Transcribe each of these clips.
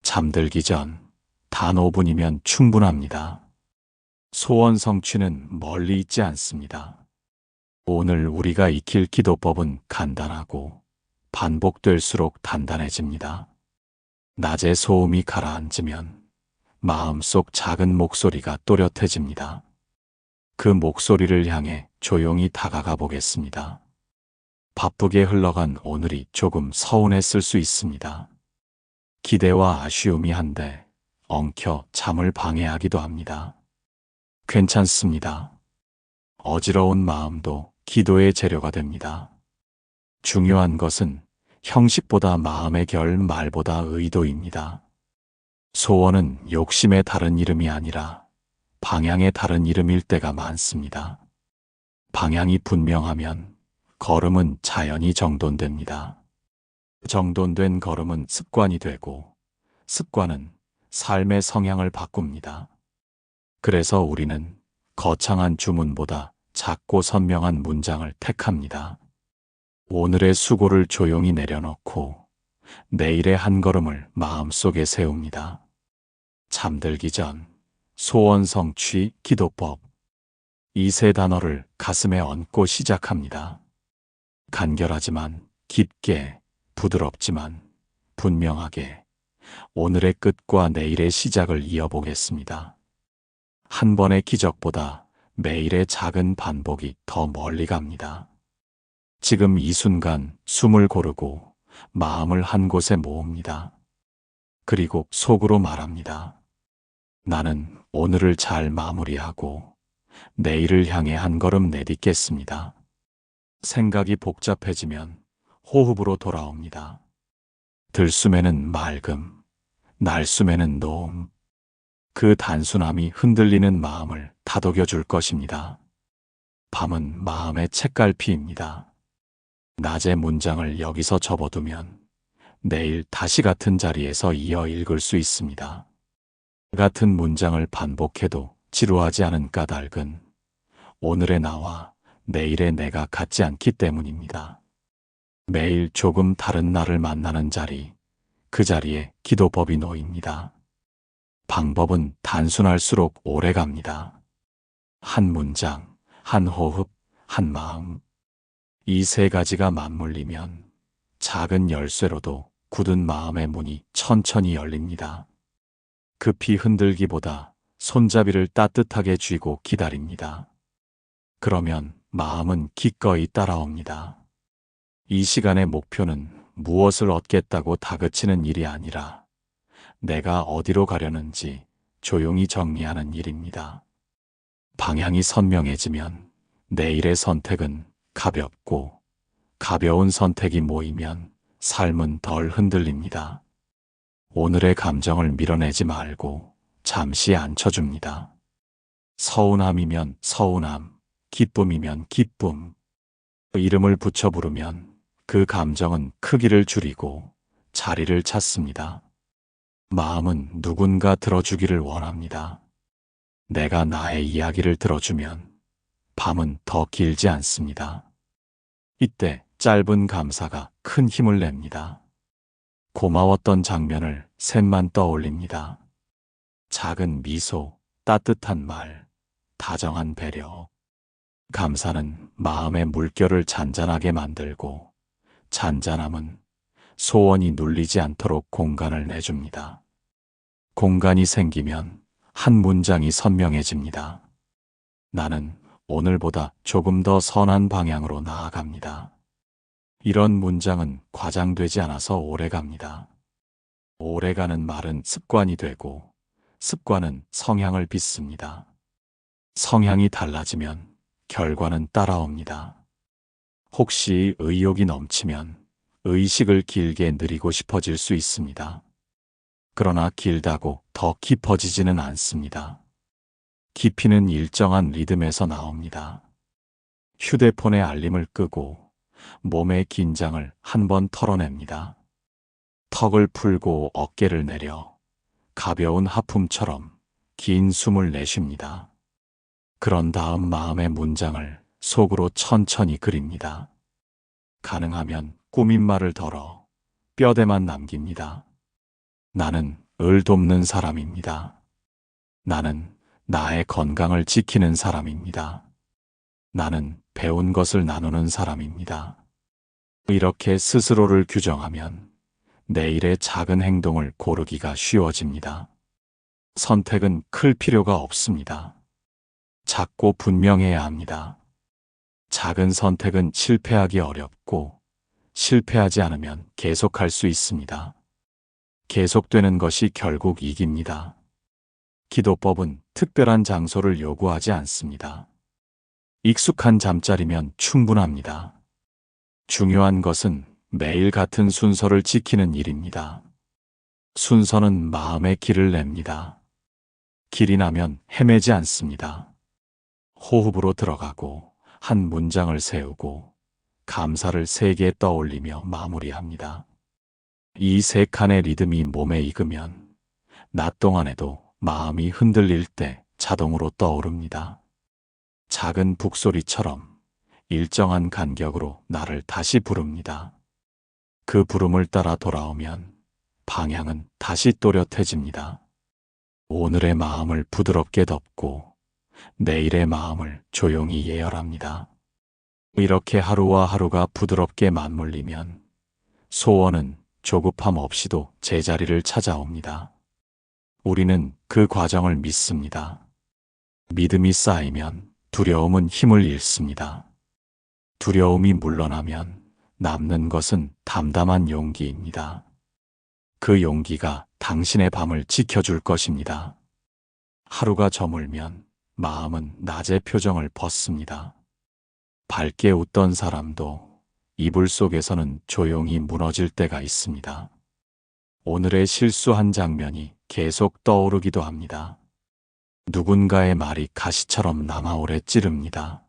잠들기 전 단 5분이면 충분합니다. 소원 성취는 멀리 있지 않습니다. 오늘 우리가 익힐 기도법은 간단하고 반복될수록 단단해집니다. 낮에 소음이 가라앉으면 마음속 작은 목소리가 또렷해집니다. 그 목소리를 향해 조용히 다가가 보겠습니다. 바쁘게 흘러간 오늘이 조금 서운했을 수 있습니다. 기대와 아쉬움이 한데 엉켜 잠을 방해하기도 합니다. 괜찮습니다. 어지러운 마음도 기도의 재료가 됩니다. 중요한 것은 형식보다 마음의 결, 말보다 의도입니다. 소원은 욕심의 다른 이름이 아니라 방향의 다른 이름일 때가 많습니다. 방향이 분명하면 걸음은 자연히 정돈됩니다. 정돈된 걸음은 습관이 되고 습관은 삶의 성향을 바꿉니다. 그래서 우리는 거창한 주문보다 작고 선명한 문장을 택합니다. 오늘의 수고를 조용히 내려놓고 내일의 한 걸음을 마음속에 세웁니다. 잠들기 전 소원 성취 기도법. 이 세 단어를 가슴에 얹고 시작합니다. 간결하지만 깊게, 부드럽지만 분명하게 오늘의 끝과 내일의 시작을 이어보겠습니다. 한 번의 기적보다 매일의 작은 반복이 더 멀리 갑니다. 지금 이 순간 숨을 고르고 마음을 한 곳에 모읍니다. 그리고 속으로 말합니다. 나는 오늘을 잘 마무리하고 내일을 향해 한 걸음 내딛겠습니다. 생각이 복잡해지면 호흡으로 돌아옵니다. 들숨에는 맑음, 날숨에는 노음. 그 단순함이 흔들리는 마음을 다독여 줄 것입니다. 밤은 마음의 책갈피입니다. 낮의 문장을 여기서 접어두면 내일 다시 같은 자리에서 이어 읽을 수 있습니다. 같은 문장을 반복해도 지루하지 않은 까닭은 오늘의 나와 내일의 내가 같지 않기 때문입니다. 매일 조금 다른 나를 만나는 자리, 그 자리에 기도법이 놓입니다. 방법은 단순할수록 오래 갑니다. 한 문장, 한 호흡, 한 마음. 이 세 가지가 맞물리면 작은 열쇠로도 굳은 마음의 문이 천천히 열립니다. 급히 흔들기보다 손잡이를 따뜻하게 쥐고 기다립니다. 그러면 마음은 기꺼이 따라옵니다. 이 시간의 목표는 무엇을 얻겠다고 다그치는 일이 아니라 내가 어디로 가려는지 조용히 정리하는 일입니다. 방향이 선명해지면 내일의 선택은 가볍고 가벼운 선택이 모이면 삶은 덜 흔들립니다. 오늘의 감정을 밀어내지 말고 잠시 앉혀줍니다. 서운함이면 서운함, 기쁨이면 기쁨. 이름을 붙여 부르면 그 감정은 크기를 줄이고 자리를 찾습니다. 마음은 누군가 들어주기를 원합니다. 내가 나의 이야기를 들어주면 밤은 더 길지 않습니다. 이때 짧은 감사가 큰 힘을 냅니다. 고마웠던 장면을 셋만 떠올립니다. 작은 미소, 따뜻한 말, 다정한 배려. 감사는 마음의 물결을 잔잔하게 만들고 잔잔함은 소원이 눌리지 않도록 공간을 내줍니다. 공간이 생기면 한 문장이 선명해집니다. 나는 오늘보다 조금 더 선한 방향으로 나아갑니다. 이런 문장은 과장되지 않아서 오래갑니다. 오래가는 말은 습관이 되고 습관은 성향을 빚습니다. 성향이 달라지면 결과는 따라옵니다. 혹시 의욕이 넘치면 의식을 길게 누리고 싶어질 수 있습니다. 그러나 길다고 더 깊어지지는 않습니다. 깊이는 일정한 리듬에서 나옵니다. 휴대폰의 알림을 끄고 몸의 긴장을 한번 털어냅니다. 턱을 풀고 어깨를 내려 가벼운 하품처럼 긴 숨을 내쉽니다. 그런 다음 마음의 문장을 속으로 천천히 그립니다. 가능하면 꾸민 말을 덜어 뼈대만 남깁니다. 나는 을 돕는 사람입니다. 나는 나의 건강을 지키는 사람입니다. 나는 배운 것을 나누는 사람입니다. 이렇게 스스로를 규정하면 내일의 작은 행동을 고르기가 쉬워집니다. 선택은 클 필요가 없습니다. 작고 분명해야 합니다. 작은 선택은 실패하기 어렵고 실패하지 않으면 계속할 수 있습니다. 계속되는 것이 결국 이깁니다. 기도법은 특별한 장소를 요구하지 않습니다. 익숙한 잠자리면 충분합니다. 중요한 것은 매일 같은 순서를 지키는 일입니다. 순서는 마음의 길을 냅니다. 길이 나면 헤매지 않습니다. 호흡으로 들어가고 한 문장을 세우고 감사를 3개 떠올리며 마무리합니다. 이 3칸의 리듬이 몸에 익으면 낮 동안에도 마음이 흔들릴 때 자동으로 떠오릅니다. 작은 북소리처럼 일정한 간격으로 나를 다시 부릅니다. 그 부름을 따라 돌아오면 방향은 다시 또렷해집니다. 오늘의 마음을 부드럽게 덮고 내일의 마음을 조용히 예열합니다. 이렇게 하루와 하루가 부드럽게 맞물리면 소원은 조급함 없이도 제자리를 찾아옵니다. 우리는 그 과정을 믿습니다. 믿음이 쌓이면 두려움은 힘을 잃습니다. 두려움이 물러나면 남는 것은 담담한 용기입니다. 그 용기가 당신의 밤을 지켜줄 것입니다. 하루가 저물면 마음은 낮의 표정을 벗습니다. 밝게 웃던 사람도 이불 속에서는 조용히 무너질 때가 있습니다. 오늘의 실수한 장면이 계속 떠오르기도 합니다. 누군가의 말이 가시처럼 남아 오래 찌릅니다.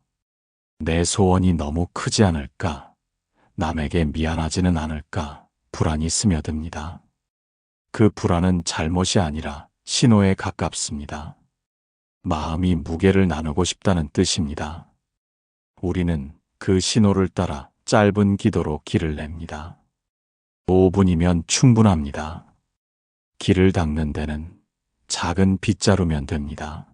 내 소원이 너무 크지 않을까? 남에게 미안하지는 않을까? 불안이 스며듭니다. 그 불안은 잘못이 아니라 신호에 가깝습니다. 마음이 무게를 나누고 싶다는 뜻입니다. 우리는 그 신호를 따라 짧은 기도로 길을 냅니다. 5분이면 충분합니다. 길을 닦는 데는 작은 빗자루면 됩니다.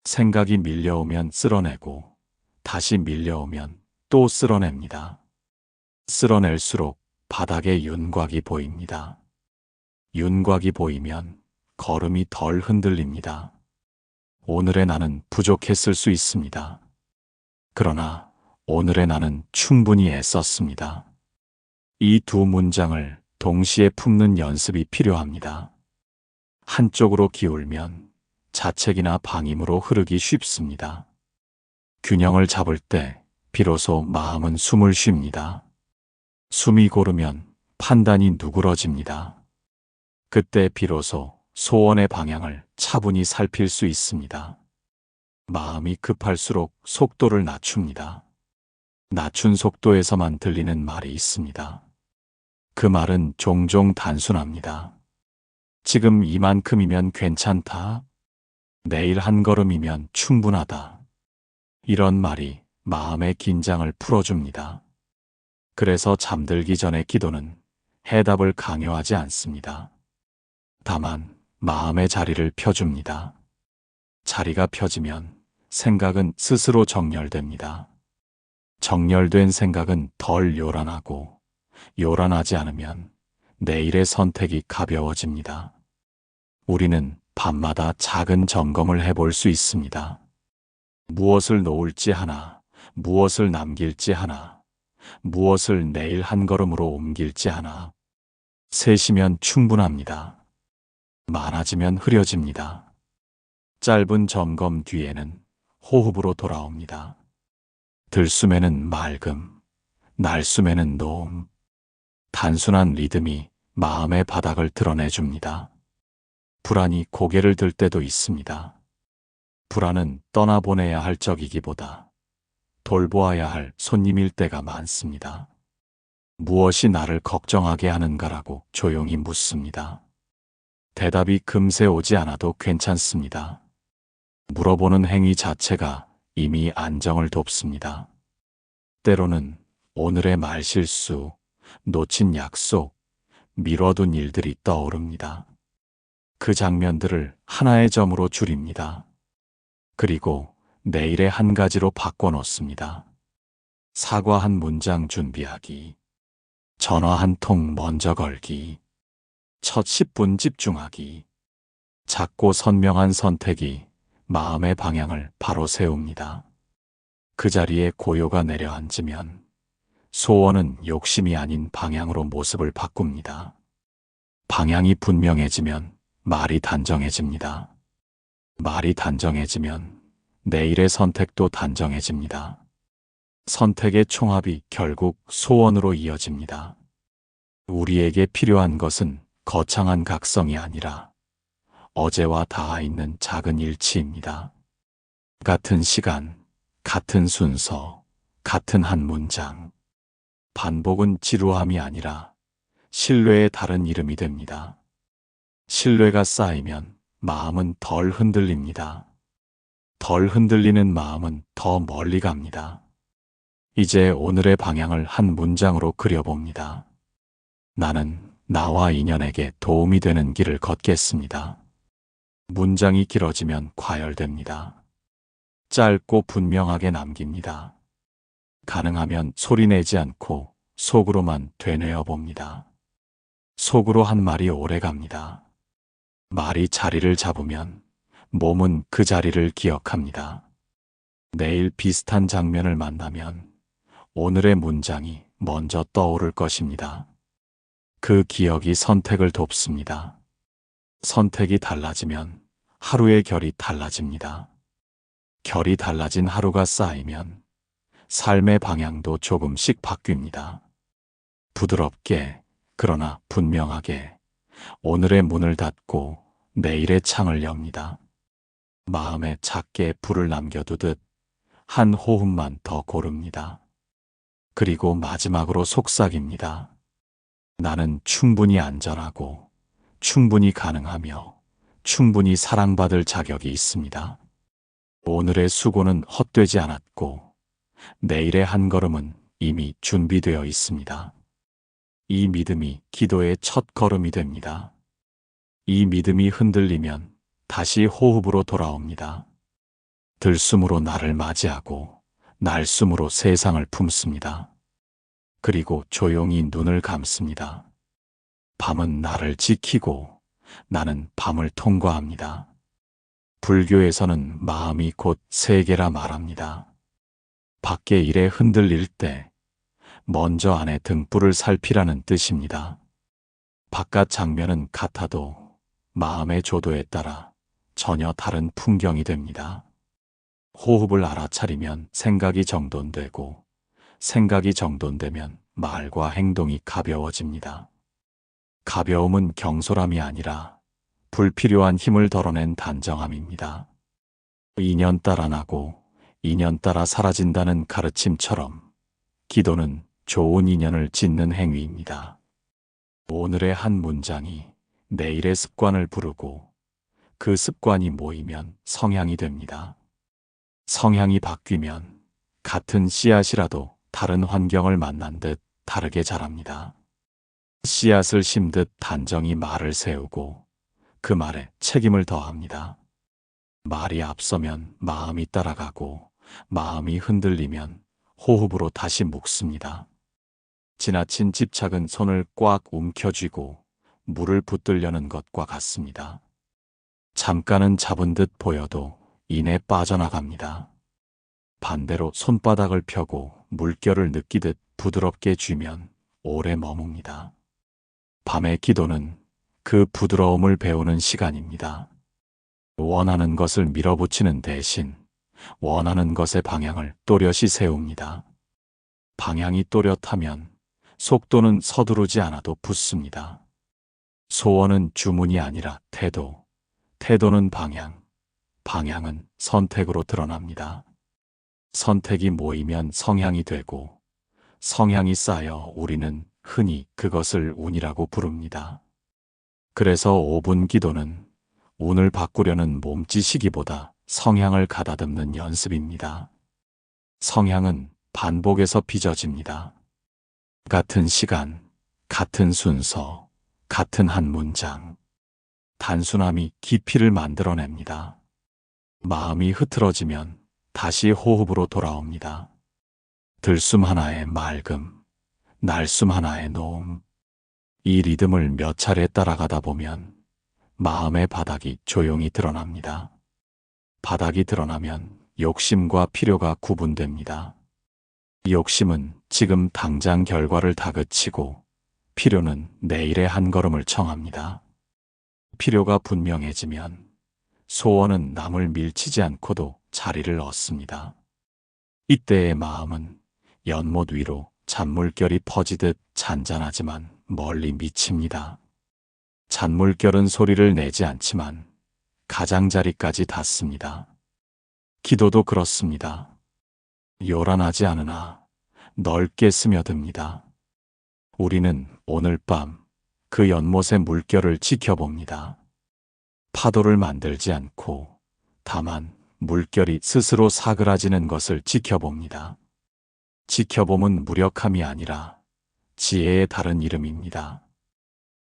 생각이 밀려오면 쓸어내고 다시 밀려오면 또 쓸어냅니다. 쓸어낼수록 바닥에 윤곽이 보입니다. 윤곽이 보이면 걸음이 덜 흔들립니다. 오늘의 나는 부족했을 수 있습니다. 그러나 오늘의 나는 충분히 애썼습니다. 이 두 문장을 동시에 품는 연습이 필요합니다. 한쪽으로 기울면 자책이나 방임으로 흐르기 쉽습니다. 균형을 잡을 때 비로소 마음은 숨을 쉽니다. 숨이 고르면 판단이 누그러집니다. 그때 비로소 소원의 방향을 차분히 살필 수 있습니다. 마음이 급할수록 속도를 낮춥니다. 낮춘 속도에서만 들리는 말이 있습니다. 그 말은 종종 단순합니다. 지금 이만큼이면 괜찮다. 내일 한 걸음이면 충분하다. 이런 말이 마음의 긴장을 풀어줍니다. 그래서 잠들기 전의 기도는 해답을 강요하지 않습니다. 다만 마음의 자리를 펴줍니다. 자리가 펴지면 생각은 스스로 정렬됩니다. 정렬된 생각은 덜 요란하고 요란하지 않으면 내일의 선택이 가벼워집니다. 우리는 밤마다 작은 점검을 해볼 수 있습니다. 무엇을 놓을지 하나, 무엇을 남길지 하나, 무엇을 내일 한 걸음으로 옮길지 하나. 셋이면 충분합니다. 많아지면 흐려집니다. 짧은 점검 뒤에는 호흡으로 돌아옵니다. 들숨에는 맑음, 날숨에는 노음. 단순한 리듬이 마음의 바닥을 드러내줍니다. 불안이 고개를 들 때도 있습니다. 불안은 떠나보내야 할 적이기보다 돌보아야 할 손님일 때가 많습니다. 무엇이 나를 걱정하게 하는가라고 조용히 묻습니다. 대답이 금세 오지 않아도 괜찮습니다. 물어보는 행위 자체가 이미 안정을 돕습니다. 때로는 오늘의 말실수, 놓친 약속, 미뤄둔 일들이 떠오릅니다. 그 장면들을 하나의 점으로 줄입니다. 그리고 내일의 한 가지로 바꿔놓습니다. 사과 한 문장 준비하기. 전화 한 통 먼저 걸기. 첫 10분 집중하기. 작고 선명한 선택이 마음의 방향을 바로 세웁니다. 그 자리에 고요가 내려앉으면 소원은 욕심이 아닌 방향으로 모습을 바꿉니다. 방향이 분명해지면 말이 단정해집니다. 말이 단정해지면 내일의 선택도 단정해집니다. 선택의 총합이 결국 소원으로 이어집니다. 우리에게 필요한 것은 거창한 각성이 아니라 어제와 닿아 있는 작은 일치입니다. 같은 시간, 같은 순서, 같은 한 문장. 반복은 지루함이 아니라 신뢰의 다른 이름이 됩니다. 신뢰가 쌓이면 마음은 덜 흔들립니다. 덜 흔들리는 마음은 더 멀리 갑니다. 이제 오늘의 방향을 한 문장으로 그려봅니다. 나는 나와 인연에게 도움이 되는 길을 걷겠습니다. 문장이 길어지면 과열됩니다. 짧고 분명하게 남깁니다. 가능하면 소리내지 않고 속으로만 되뇌어 봅니다. 속으로 한 말이 오래 갑니다. 말이 자리를 잡으면 몸은 그 자리를 기억합니다. 내일 비슷한 장면을 만나면 오늘의 문장이 먼저 떠오를 것입니다. 그 기억이 선택을 돕습니다. 선택이 달라지면 하루의 결이 달라집니다. 결이 달라진 하루가 쌓이면 삶의 방향도 조금씩 바뀝니다. 부드럽게, 그러나 분명하게 오늘의 문을 닫고 내일의 창을 엽니다. 마음에 작게 불을 남겨두듯 한 호흡만 더 고릅니다. 그리고 마지막으로 속삭입니다. 나는 충분히 안전하고 충분히 가능하며 충분히 사랑받을 자격이 있습니다. 오늘의 수고는 헛되지 않았고 내일의 한 걸음은 이미 준비되어 있습니다. 이 믿음이 기도의 첫 걸음이 됩니다. 이 믿음이 흔들리면 다시 호흡으로 돌아옵니다. 들숨으로 나를 맞이하고 날숨으로 세상을 품습니다. 그리고 조용히 눈을 감습니다. 밤은 나를 지키고 나는 밤을 통과합니다. 불교에서는 마음이 곧 세계라 말합니다. 밖의 일에 흔들릴 때 먼저 안의 등불을 살피라는 뜻입니다. 바깥 장면은 같아도 마음의 조도에 따라 전혀 다른 풍경이 됩니다. 호흡을 알아차리면 생각이 정돈되고 생각이 정돈되면 말과 행동이 가벼워집니다. 가벼움은 경솔함이 아니라 불필요한 힘을 덜어낸 단정함입니다. 인연 따라 나고 인연 따라 사라진다는 가르침처럼 기도는 좋은 인연을 짓는 행위입니다. 오늘의 한 문장이 내일의 습관을 부르고 그 습관이 모이면 성향이 됩니다. 성향이 바뀌면 같은 씨앗이라도 다른 환경을 만난 듯 다르게 자랍니다. 씨앗을 심듯 단정히 말을 세우고 그 말에 책임을 더합니다. 말이 앞서면 마음이 따라가고 마음이 흔들리면 호흡으로 다시 묶습니다. 지나친 집착은 손을 꽉 움켜쥐고 물을 붙들려는 것과 같습니다. 잠깐은 잡은 듯 보여도 이내 빠져나갑니다. 반대로 손바닥을 펴고 물결을 느끼듯 부드럽게 쥐면 오래 머뭅니다. 밤의 기도는 그 부드러움을 배우는 시간입니다. 원하는 것을 밀어붙이는 대신 원하는 것의 방향을 또렷이 세웁니다. 방향이 또렷하면 속도는 서두르지 않아도 붙습니다. 소원은 주문이 아니라 태도, 태도는 방향, 방향은 선택으로 드러납니다. 선택이 모이면 성향이 되고 성향이 쌓여 우리는 흔히 그것을 운이라고 부릅니다. 그래서 5분 기도는 운을 바꾸려는 몸짓이기보다 성향을 가다듬는 연습입니다. 성향은 반복에서 빚어집니다. 같은 시간, 같은 순서, 같은 한 문장. 단순함이 깊이를 만들어냅니다. 마음이 흐트러지면 다시 호흡으로 돌아옵니다. 들숨 하나의 맑음, 날숨 하나의 노음. 이 리듬을 몇 차례 따라가다 보면 마음의 바닥이 조용히 드러납니다. 바닥이 드러나면 욕심과 필요가 구분됩니다. 욕심은 지금 당장 결과를 다그치고 필요는 내일의 한 걸음을 청합니다. 필요가 분명해지면 소원은 남을 밀치지 않고도 자리를 얻습니다. 이때의 마음은 연못 위로 잔물결이 퍼지듯 잔잔하지만 멀리 미칩니다. 잔물결은 소리를 내지 않지만 가장자리까지 닿습니다. 기도도 그렇습니다. 요란하지 않으나 넓게 스며듭니다. 우리는 오늘 밤 그 연못의 물결을 지켜봅니다. 파도를 만들지 않고 다만 물결이 스스로 사그라지는 것을 지켜봅니다. 지켜봄은 무력함이 아니라 지혜의 다른 이름입니다.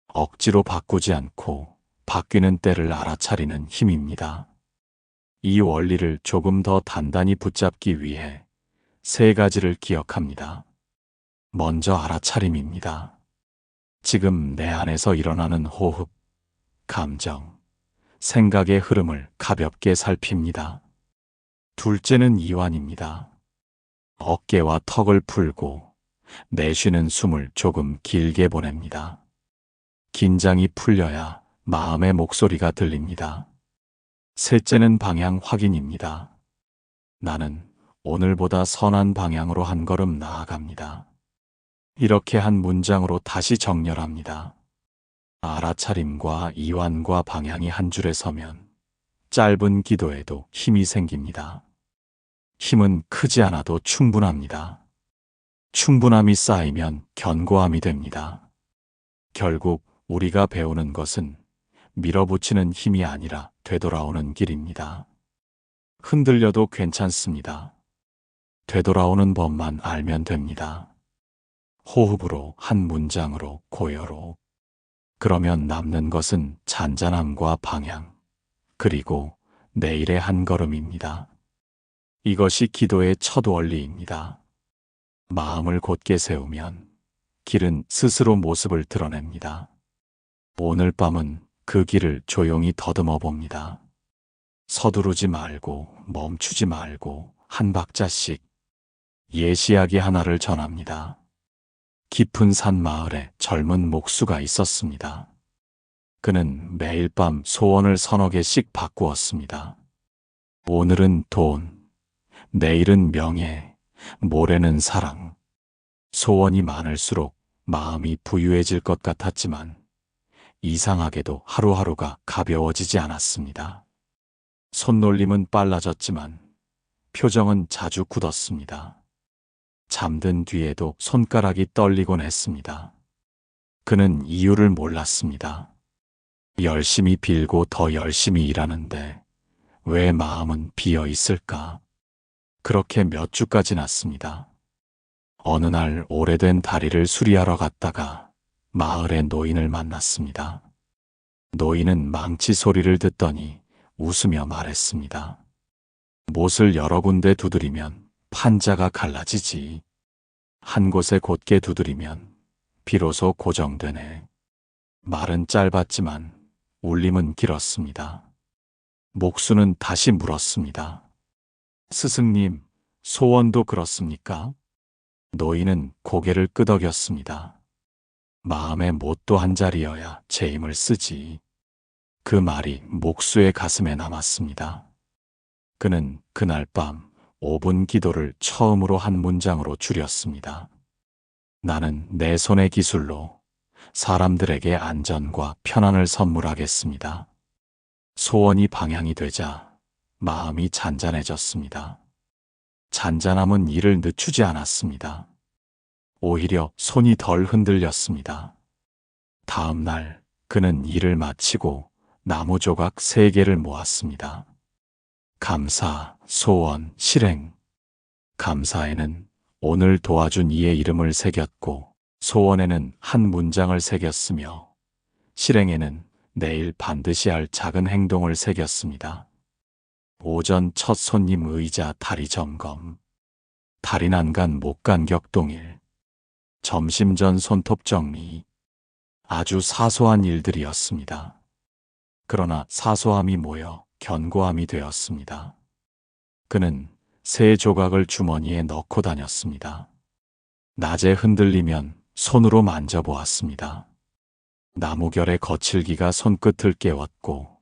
억지로 바꾸지 않고 바뀌는 때를 알아차리는 힘입니다. 이 원리를 조금 더 단단히 붙잡기 위해 세 가지를 기억합니다. 먼저 알아차림입니다. 지금 내 안에서 일어나는 호흡, 감정, 생각의 흐름을 가볍게 살핍니다. 둘째는 이완입니다. 어깨와 턱을 풀고 내쉬는 숨을 조금 길게 보냅니다. 긴장이 풀려야 마음의 목소리가 들립니다. 셋째는 방향 확인입니다. 나는 오늘보다 선한 방향으로 한 걸음 나아갑니다. 이렇게 한 문장으로 다시 정렬합니다. 알아차림과 이완과 방향이 한 줄에 서면 짧은 기도에도 힘이 생깁니다. 힘은 크지 않아도 충분합니다. 충분함이 쌓이면 견고함이 됩니다. 결국 우리가 배우는 것은 밀어붙이는 힘이 아니라 되돌아오는 길입니다. 흔들려도 괜찮습니다. 되돌아오는 법만 알면 됩니다. 호흡으로, 한 문장으로, 고요로. 그러면 남는 것은 잔잔함과 방향, 그리고 내일의 한 걸음입니다. 이것이 기도의 첫 원리입니다. 마음을 곧게 세우면 길은 스스로 모습을 드러냅니다. 오늘 밤은 그 길을 조용히 더듬어 봅니다. 서두르지 말고 멈추지 말고 한 박자씩 옛 이야기 하나를 전합니다. 깊은 산 마을에 젊은 목수가 있었습니다. 그는 매일 밤 소원을 서너 개씩 바꾸었습니다. 오늘은 돈, 내일은 명예, 모레는 사랑. 소원이 많을수록 마음이 부유해질 것 같았지만 이상하게도 하루하루가 가벼워지지 않았습니다. 손놀림은 빨라졌지만 표정은 자주 굳었습니다. 잠든 뒤에도 손가락이 떨리곤 했습니다. 그는 이유를 몰랐습니다. 열심히 빌고 더 열심히 일하는데 왜 마음은 비어 있을까? 그렇게 몇 주가 지났습니다. 어느 날 오래된 다리를 수리하러 갔다가 마을의 노인을 만났습니다. 노인은 망치 소리를 듣더니 웃으며 말했습니다. 못을 여러 군데 두드리면 판자가 갈라지지. 한 곳에 곧게 두드리면 비로소 고정되네. 말은 짧았지만 울림은 길었습니다. 목수는 다시 물었습니다. 스승님, 소원도 그렇습니까? 노인은 고개를 끄덕였습니다. 마음의 못도 한 자리여야 제 힘을 쓰지. 그 말이 목수의 가슴에 남았습니다. 그는 그날 밤 5분 기도를 처음으로 한 문장으로 줄였습니다. 나는 내 손의 기술로 사람들에게 안전과 편안을 선물하겠습니다. 소원이 방향이 되자 마음이 잔잔해졌습니다. 잔잔함은 일을 늦추지 않았습니다. 오히려 손이 덜 흔들렸습니다. 다음 날 그는 일을 마치고 나무 조각 3개를 모았습니다. 감사, 소원, 실행. 감사에는 오늘 도와준 이의 이름을 새겼고 소원에는 한 문장을 새겼으며 실행에는 내일 반드시 할 작은 행동을 새겼습니다. 오전 첫 손님 의자 다리 점검, 다리 난간 목간격 동일, 점심 전 손톱 정리, 아주 사소한 일들이었습니다. 그러나 사소함이 모여 견고함이 되었습니다. 그는 새 조각을 주머니에 넣고 다녔습니다. 낮에 흔들리면 손으로 만져보았습니다. 나무결의 거칠기가 손끝을 깨웠고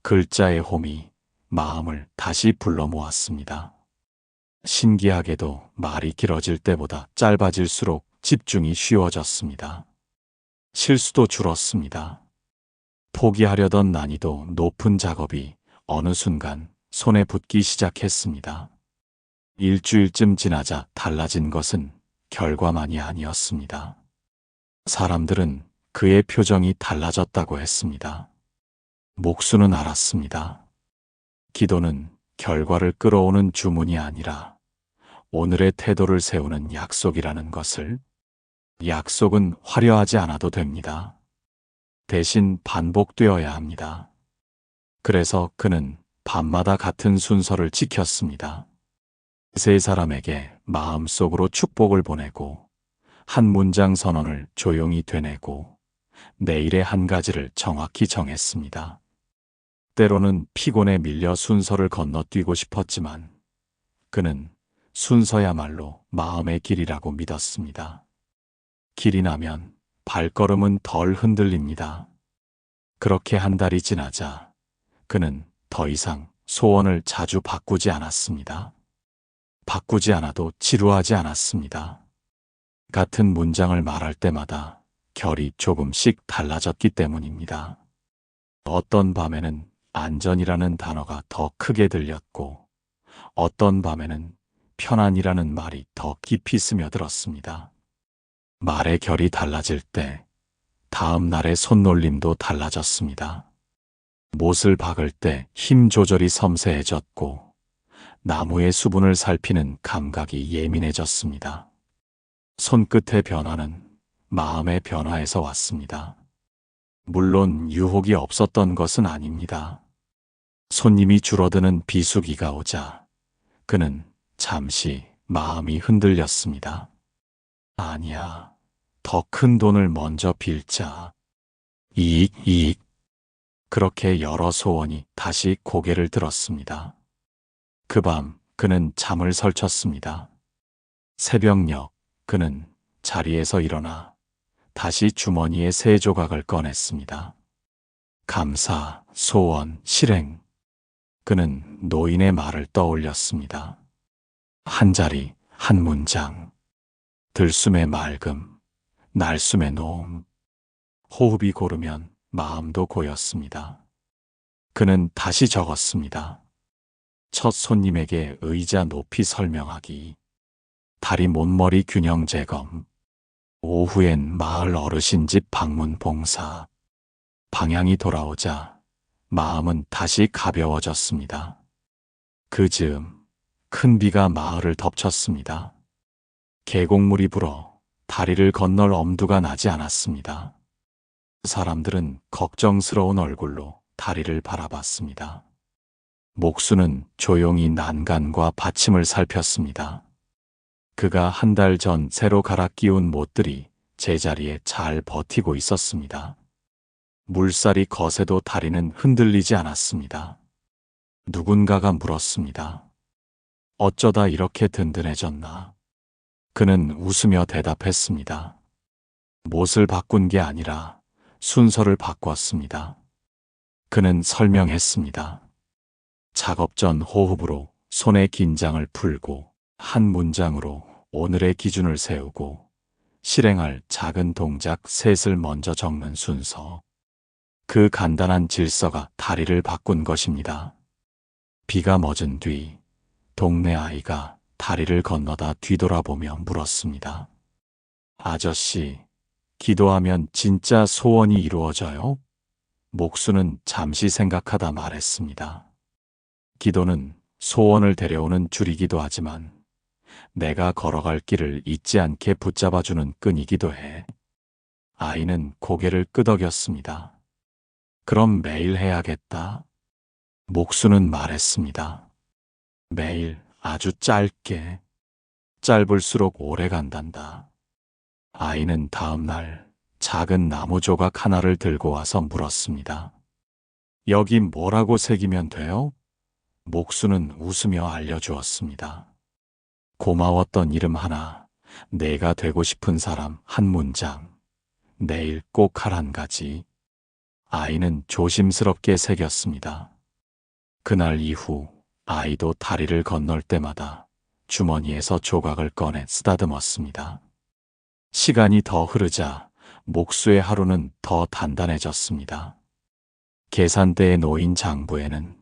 글자의 홈이 마음을 다시 불러 모았습니다. 신기하게도 말이 길어질 때보다 짧아질수록 집중이 쉬워졌습니다. 실수도 줄었습니다. 포기하려던 난이도 높은 작업이 어느 순간 손에 붙기 시작했습니다. 일주일쯤 지나자 달라진 것은 결과만이 아니었습니다. 사람들은 그의 표정이 달라졌다고 했습니다. 목수는 알았습니다. 기도는 결과를 끌어오는 주문이 아니라 오늘의 태도를 세우는 약속이라는 것을. 약속은 화려하지 않아도 됩니다. 대신 반복되어야 합니다. 그래서 그는 밤마다 같은 순서를 지켰습니다. 세 사람에게 마음속으로 축복을 보내고 한 문장 선언을 조용히 되뇌고 내일의 한 가지를 정확히 정했습니다. 때로는 피곤에 밀려 순서를 건너뛰고 싶었지만 그는 순서야말로 마음의 길이라고 믿었습니다. 길이 나면 발걸음은 덜 흔들립니다. 그렇게 한 달이 지나자 그는 더 이상 소원을 자주 바꾸지 않았습니다. 바꾸지 않아도 지루하지 않았습니다. 같은 문장을 말할 때마다 결이 조금씩 달라졌기 때문입니다. 어떤 밤에는 안전이라는 단어가 더 크게 들렸고 어떤 밤에는 편안이라는 말이 더 깊이 스며들었습니다. 말의 결이 달라질 때 다음 날의 손놀림도 달라졌습니다. 못을 박을 때 힘 조절이 섬세해졌고 나무의 수분을 살피는 감각이 예민해졌습니다. 손끝의 변화는 마음의 변화에서 왔습니다. 물론 유혹이 없었던 것은 아닙니다. 손님이 줄어드는 비수기가 오자 그는 잠시 마음이 흔들렸습니다. 아니야, 더 큰 돈을 먼저 빌자. 이익. 그렇게 여러 소원이 다시 고개를 들었습니다. 그 밤 그는 잠을 설쳤습니다. 새벽녘 그는 자리에서 일어나 다시 주머니에 새 조각을 꺼냈습니다. 감사, 소원, 실행. 그는 노인의 말을 떠올렸습니다. 한 자리, 한 문장. 들숨의 맑음, 날숨의 노음. 호흡이 고르면 마음도 고였습니다. 그는 다시 적었습니다. 첫 손님에게 의자 높이 설명하기. 다리 못머리 균형 재검. 오후엔 마을 어르신 집 방문 봉사. 방향이 돌아오자 마음은 다시 가벼워졌습니다. 그 즈음 큰 비가 마을을 덮쳤습니다. 계곡물이 불어 다리를 건널 엄두가 나지 않았습니다. 사람들은 걱정스러운 얼굴로 다리를 바라봤습니다. 목수는 조용히 난간과 받침을 살폈습니다. 그가 한 달 전 새로 갈아 끼운 못들이 제자리에 잘 버티고 있었습니다. 물살이 거세도 다리는 흔들리지 않았습니다. 누군가가 물었습니다. 어쩌다 이렇게 든든해졌나? 그는 웃으며 대답했습니다. 못을 바꾼 게 아니라 순서를 바꿨습니다. 그는 설명했습니다. 작업 전 호흡으로 손의 긴장을 풀고 한 문장으로 오늘의 기준을 세우고 실행할 작은 동작 셋을 먼저 적는 순서. 그 간단한 질서가 다리를 바꾼 것입니다. 비가 멎은 뒤 동네 아이가 다리를 건너다 뒤돌아보며 물었습니다. 아저씨, 기도하면 진짜 소원이 이루어져요? 목수는 잠시 생각하다 말했습니다. 기도는 소원을 데려오는 줄이기도 하지만 내가 걸어갈 길을 잊지 않게 붙잡아주는 끈이기도 해. 아이는 고개를 끄덕였습니다. 그럼 매일 해야겠다. 목수는 말했습니다. 매일 아주 짧게. 짧을수록 오래 간단다. 아이는 다음 날 작은 나무 조각 하나를 들고 와서 물었습니다. 여기 뭐라고 새기면 돼요? 목수는 웃으며 알려주었습니다. 고마웠던 이름 하나, 내가 되고 싶은 사람 한 문장, 내일 꼭 할 한 가지. 아이는 조심스럽게 새겼습니다. 그날 이후 아이도 다리를 건널 때마다 주머니에서 조각을 꺼내 쓰다듬었습니다. 시간이 더 흐르자 목수의 하루는 더 단단해졌습니다. 계산대에 놓인 장부에는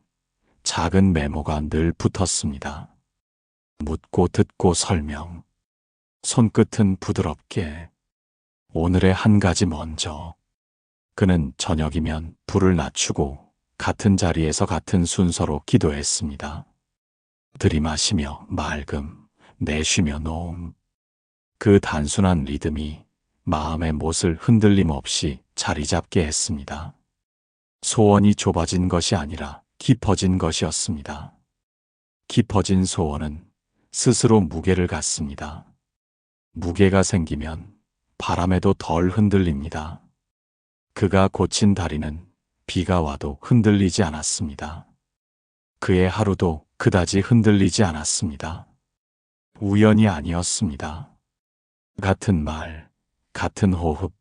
작은 메모가 늘 붙었습니다. 묻고 듣고 설명. 손끝은 부드럽게. 오늘의 한 가지 먼저. 그는 저녁이면 불을 낮추고 같은 자리에서 같은 순서로 기도했습니다. 들이마시며 맑음, 내쉬며 노음. 그 단순한 리듬이 마음의 못을 흔들림 없이 자리 잡게 했습니다. 소원이 좁아진 것이 아니라 깊어진 것이었습니다. 깊어진 소원은 스스로 무게를 갖습니다. 무게가 생기면 바람에도 덜 흔들립니다. 그가 고친 다리는 비가 와도 흔들리지 않았습니다. 그의 하루도 그다지 흔들리지 않았습니다. 우연이 아니었습니다. 같은 말, 같은 호흡,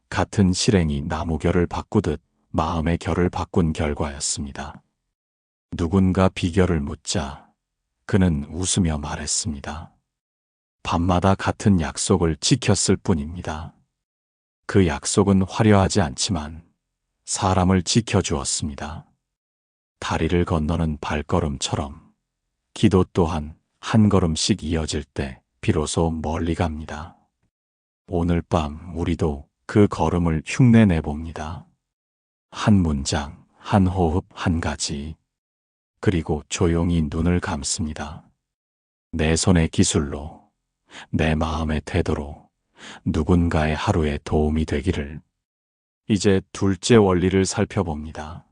같은 실행이 나무 결을 바꾸듯 마음의 결을 바꾼 결과였습니다. 누군가 비결을 묻자 그는 웃으며 말했습니다. 밤마다 같은 약속을 지켰을 뿐입니다. 그 약속은 화려하지 않지만 사람을 지켜주었습니다. 다리를 건너는 발걸음처럼 기도 또한 한 걸음씩 이어질 때 비로소 멀리 갑니다. 오늘 밤 우리도 그 걸음을 흉내내 봅니다. 한 문장, 한 호흡, 한 가지. 그리고 조용히 눈을 감습니다. 내 손의 기술로, 내 마음의 태도로 누군가의 하루에 도움이 되기를. 이제 둘째 원리를 살펴봅니다.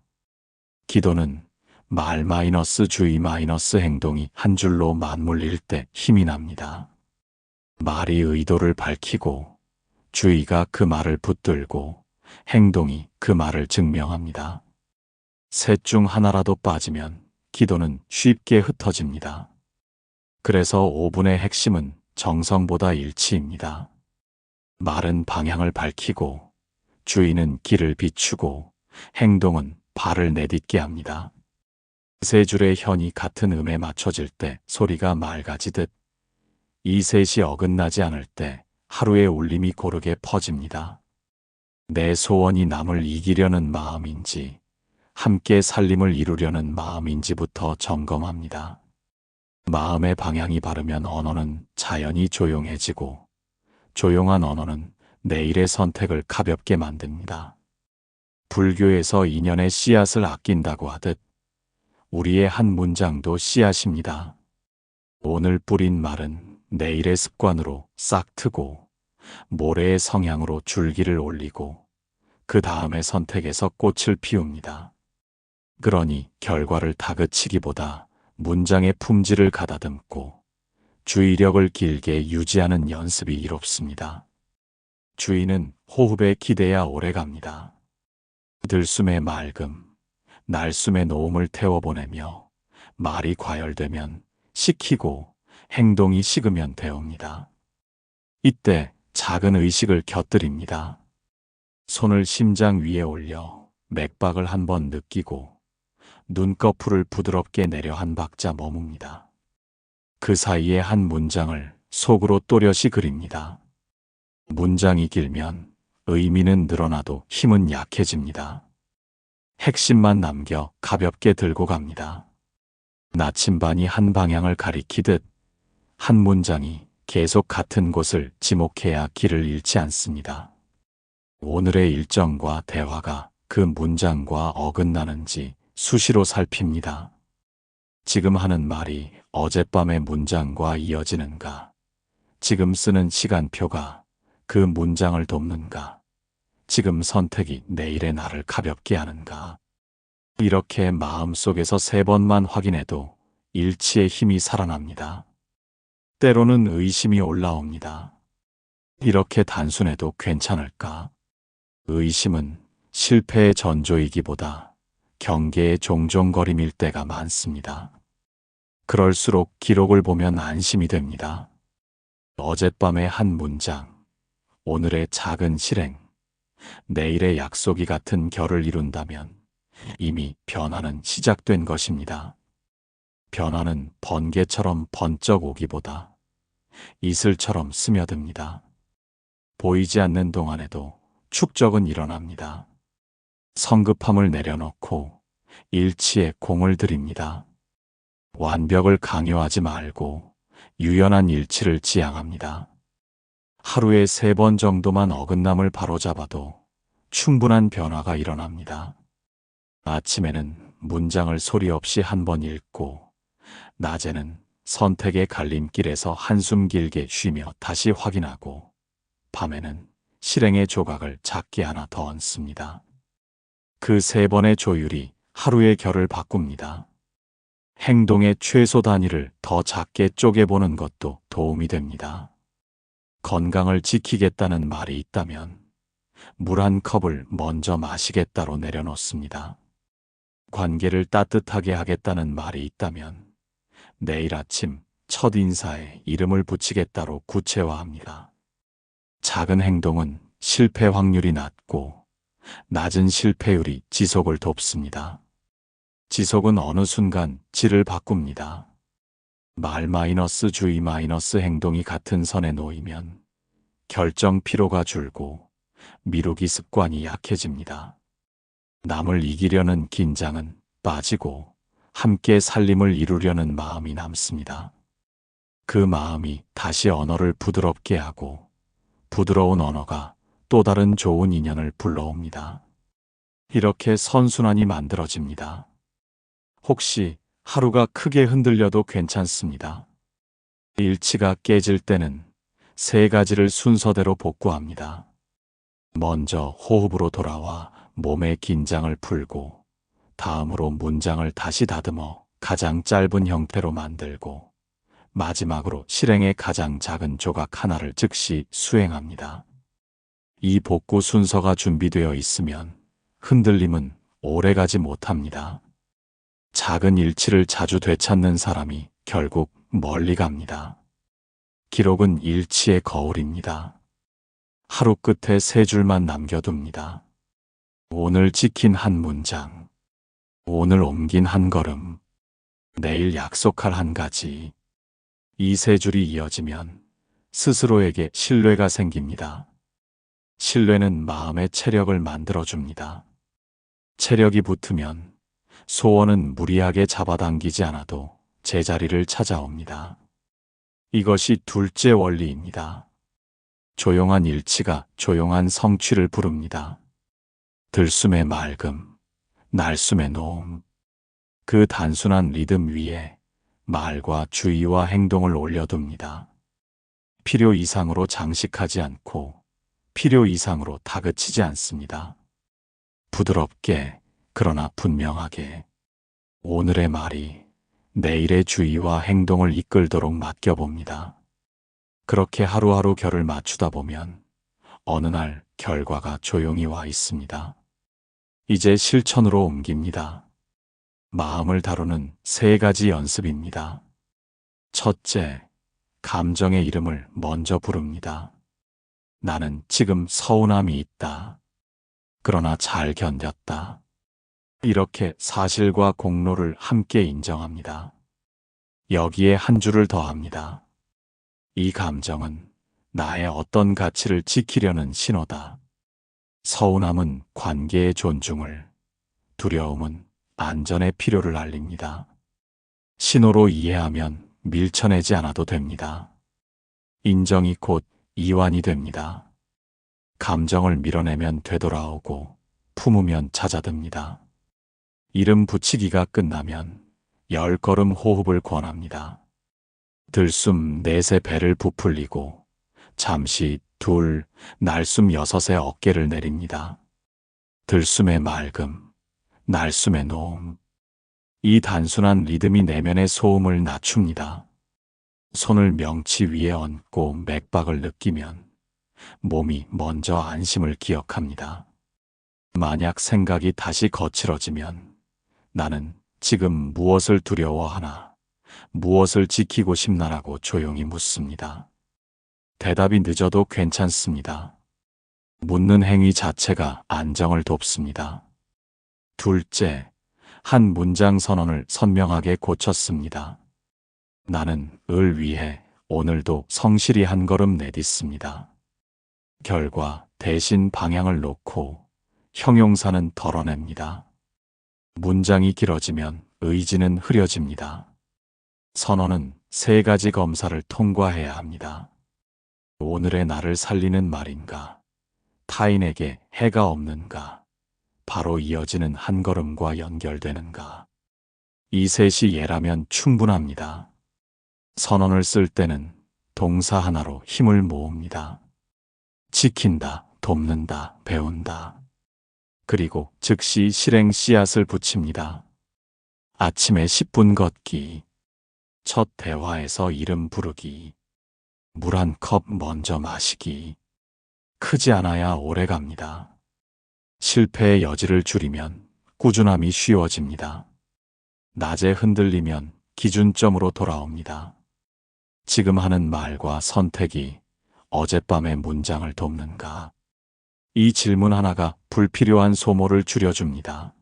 기도는 말 마이너스 주의 마이너스 행동이 한 줄로 맞물릴 때 힘이 납니다. 말이 의도를 밝히고 주의가 그 말을 붙들고 행동이 그 말을 증명합니다. 셋 중 하나라도 빠지면 기도는 쉽게 흩어집니다. 그래서 5분의 핵심은 정성보다 일치입니다. 말은 방향을 밝히고 주의는 길을 비추고 행동은 발을 내딛게 합니다. 세 줄의 현이 같은 음에 맞춰질 때 소리가 맑아지듯 이 셋이 어긋나지 않을 때 하루의 울림이 고르게 퍼집니다. 내 소원이 남을 이기려는 마음인지 함께 살림을 이루려는 마음인지부터 점검합니다. 마음의 방향이 바르면 언어는 자연히 조용해지고 조용한 언어는 내일의 선택을 가볍게 만듭니다. 불교에서 인연의 씨앗을 아낀다고 하듯 우리의 한 문장도 씨앗입니다. 오늘 뿌린 말은 내일의 습관으로 싹 트고 모래의 성향으로 줄기를 올리고 그 다음의 선택에서 꽃을 피웁니다. 그러니 결과를 다그치기보다 문장의 품질을 가다듬고 주의력을 길게 유지하는 연습이 이롭습니다. 주의는 호흡에 기대야 오래갑니다. 들숨의 맑음, 날숨의 노음을 태워보내며 말이 과열되면 식히고 행동이 식으면 데웁니다. 이때 작은 의식을 곁들입니다. 손을 심장 위에 올려 맥박을 한번 느끼고 눈꺼풀을 부드럽게 내려 한 박자 머뭅니다. 그 사이에 한 문장을 속으로 또렷이 그립니다. 문장이 길면 의미는 늘어나도 힘은 약해집니다. 핵심만 남겨 가볍게 들고 갑니다. 나침반이 한 방향을 가리키듯 한 문장이 계속 같은 곳을 지목해야 길을 잃지 않습니다. 오늘의 일정과 대화가 그 문장과 어긋나는지 수시로 살핍니다. 지금 하는 말이 어젯밤의 문장과 이어지는가? 지금 쓰는 시간표가 그 문장을 돕는가? 지금 선택이 내일의 나를 가볍게 하는가? 이렇게 마음속에서 3번만 확인해도 일치의 힘이 살아납니다. 때로는 의심이 올라옵니다. 이렇게 단순해도 괜찮을까? 의심은 실패의 전조이기보다 경계의 종종거림일 때가 많습니다. 그럴수록 기록을 보면 안심이 됩니다. 어젯밤의 한 문장, 오늘의 작은 실행, 내일의 약속이 같은 결을 이룬다면 이미 변화는 시작된 것입니다. 변화는 번개처럼 번쩍 오기보다 이슬처럼 스며듭니다. 보이지 않는 동안에도 축적은 일어납니다. 성급함을 내려놓고 일치에 공을 들입니다. 완벽을 강요하지 말고 유연한 일치를 지향합니다. 하루에 3번 정도만 어긋남을 바로잡아도 충분한 변화가 일어납니다. 아침에는 문장을 소리 없이 한 번 읽고, 낮에는 선택의 갈림길에서 한숨 길게 쉬며 다시 확인하고, 밤에는 실행의 조각을 작게 하나 더 얹습니다. 그 3번의 조율이 하루의 결을 바꿉니다. 행동의 최소 단위를 더 작게 쪼개보는 것도 도움이 됩니다. 건강을 지키겠다는 말이 있다면 물 한 컵을 먼저 마시겠다로 내려놓습니다. 관계를 따뜻하게 하겠다는 말이 있다면 내일 아침 첫 인사에 이름을 붙이겠다로 구체화합니다. 작은 행동은 실패 확률이 낮고 낮은 실패율이 지속을 돕습니다. 지속은 어느 순간 질을 바꿉니다. 말 마이너스 주의 마이너스 행동이 같은 선에 놓이면 결정 피로가 줄고 미루기 습관이 약해집니다. 남을 이기려는 긴장은 빠지고 함께 살림을 이루려는 마음이 남습니다. 그 마음이 다시 언어를 부드럽게 하고 부드러운 언어가 또 다른 좋은 인연을 불러옵니다. 이렇게 선순환이 만들어집니다. 혹시 하루가 크게 흔들려도 괜찮습니다. 일치가 깨질 때는 3가지를 순서대로 복구합니다. 먼저 호흡으로 돌아와 몸의 긴장을 풀고, 다음으로 문장을 다시 다듬어 가장 짧은 형태로 만들고, 마지막으로 실행의 가장 작은 조각 하나를 즉시 수행합니다. 이 복구 순서가 준비되어 있으면 흔들림은 오래가지 못합니다. 작은 일치를 자주 되찾는 사람이 결국 멀리 갑니다. 기록은 일치의 거울입니다. 하루 끝에 3줄만 남겨둡니다. 오늘 지킨 한 문장, 오늘 옮긴 한 걸음, 내일 약속할 한 가지. 이 3줄이 이어지면 스스로에게 신뢰가 생깁니다. 신뢰는 마음의 체력을 만들어줍니다. 체력이 붙으면 소원은 무리하게 잡아당기지 않아도 제자리를 찾아옵니다. 이것이 둘째 원리입니다. 조용한 일치가 조용한 성취를 부릅니다. 들숨의 맑음, 날숨의 노음. 그 단순한 리듬 위에 말과 주의와 행동을 올려둡니다. 필요 이상으로 장식하지 않고 필요 이상으로 다그치지 않습니다. 부드럽게, 그러나 분명하게 오늘의 말이 내일의 주의와 행동을 이끌도록 맡겨봅니다. 그렇게 하루하루 결을 맞추다 보면 어느 날 결과가 조용히 와 있습니다. 이제 실천으로 옮깁니다. 마음을 다루는 3가지 연습입니다. 첫째, 감정의 이름을 먼저 부릅니다. 나는 지금 서운함이 있다. 그러나 잘 견뎠다. 이렇게 사실과 공로를 함께 인정합니다. 여기에 한 줄을 더합니다. 이 감정은 나의 어떤 가치를 지키려는 신호다. 서운함은 관계의 존중을, 두려움은 안전의 필요를 알립니다. 신호로 이해하면 밀쳐내지 않아도 됩니다. 인정이 곧 이완이 됩니다. 감정을 밀어내면 되돌아오고 품으면 찾아듭니다. 이름 붙이기가 끝나면 10걸음 호흡을 권합니다. 들숨 넷의 배를 부풀리고 잠시 둘, 날숨 6의 어깨를 내립니다. 들숨의 맑음, 날숨의 노음. 이 단순한 리듬이 내면의 소음을 낮춥니다. 손을 명치 위에 얹고 맥박을 느끼면 몸이 먼저 안심을 기억합니다. 만약 생각이 다시 거칠어지면 나는 지금 무엇을 두려워하나, 무엇을 지키고 싶나라고 조용히 묻습니다. 대답이 늦어도 괜찮습니다. 묻는 행위 자체가 안정을 돕습니다. 둘째, 한 문장 선언을 선명하게 고쳤습니다. 나는 을 위해 오늘도 성실히 한 걸음 내딛습니다. 결과 대신 방향을 놓고 형용사는 덜어냅니다. 문장이 길어지면 의지는 흐려집니다. 선언은 3가지 검사를 통과해야 합니다. 오늘의 나를 살리는 말인가? 타인에게 해가 없는가? 바로 이어지는 한 걸음과 연결되는가? 이 셋이 예라면 충분합니다. 선언을 쓸 때는 동사 하나로 힘을 모읍니다. 지킨다, 돕는다, 배운다. 그리고 즉시 실행 씨앗을 붙입니다. 아침에 10분 걷기, 첫 대화에서 이름 부르기, 물 한 컵 먼저 마시기. 크지 않아야 오래 갑니다. 실패의 여지를 줄이면 꾸준함이 쉬워집니다. 낮에 흔들리면 기준점으로 돌아옵니다. 지금 하는 말과 선택이 어젯밤의 문장을 돕는가? 이 질문 하나가 불필요한 소모를 줄여줍니다.